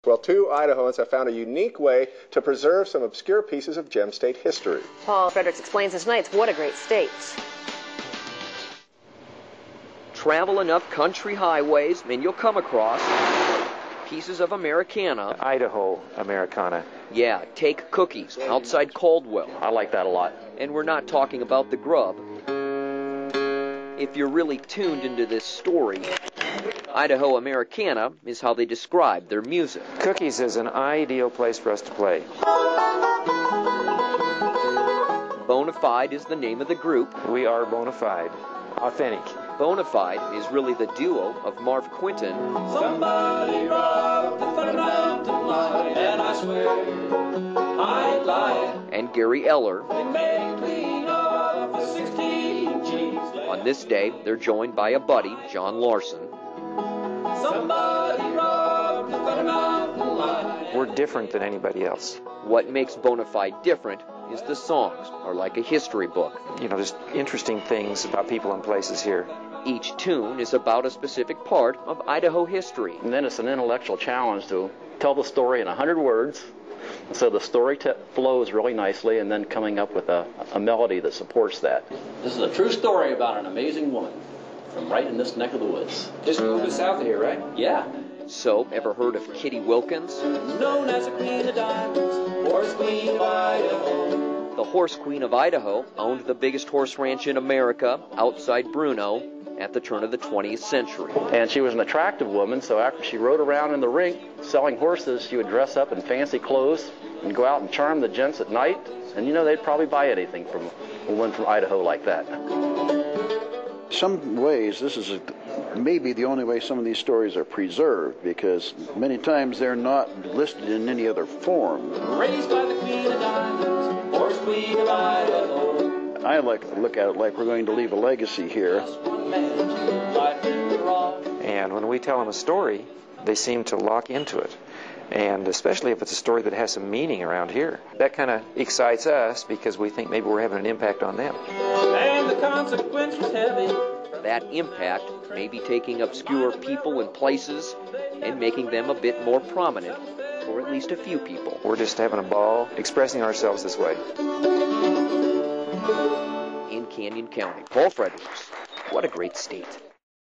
Well, two Idahoans have found a unique way to preserve some obscure pieces of gem state history. Paul Fredericks explains this night. What a great state. Travel enough country highways and you'll come across pieces of Americana. Idaho Americana. Yeah, take cookies outside Caldwell. I like that a lot. And we're not talking about the grub. If you're really tuned into this story, Idaho Americana is how they describe their music. Cookies is an ideal place for us to play. Bona Fide is the name of the group. We are bona fide, authentic. Bona Fide is really the duo of Marv Quinton. Somebody robbed the Thunder Mountain line, and I swear I'd lie. And Gary Eller. They made me off for 16 G's. On this day, they're joined by a buddy, John Larson. Somebody robbed the Thunder Mountain line. We're different than anybody else. What makes Bona Fide different is the songs are like a history book. You know, there's interesting things about people and places here. Each tune is about a specific part of Idaho history. And then it's an intellectual challenge to tell the story in 100 words. So the story flows really nicely, and then coming up with a melody that supports that. This is a true story about an amazing woman from right in this neck of the woods. Just moved us south of here, right? Yeah. So, ever heard of Kitty Wilkins? Known as the Queen of Diamonds, Horse Queen of Idaho. The Horse Queen of Idaho owned the biggest horse ranch in America, outside Bruno, at the turn of the 20th century. And she was an attractive woman, so after she rode around in the rink selling horses, she would dress up in fancy clothes and go out and charm the gents at night. And you know, they'd probably buy anything from a woman from Idaho like that. Some ways, this is maybe the only way some of these stories are preserved, because many times they're not listed in any other form. Raised by the Queen of Diamonds, Horse Queen of Idaho. I like to look at it like we're going to leave a legacy here. And when we tell them a story, they seem to lock into it. And especially if it's a story that has some meaning around here. That kind of excites us because we think maybe we're having an impact on them. And the consequence was heavy. That impact may be taking obscure people and places and making them a bit more prominent, or at least a few people. We're just having a ball expressing ourselves this way. In Canyon County, Paul Fredericks, what a great state.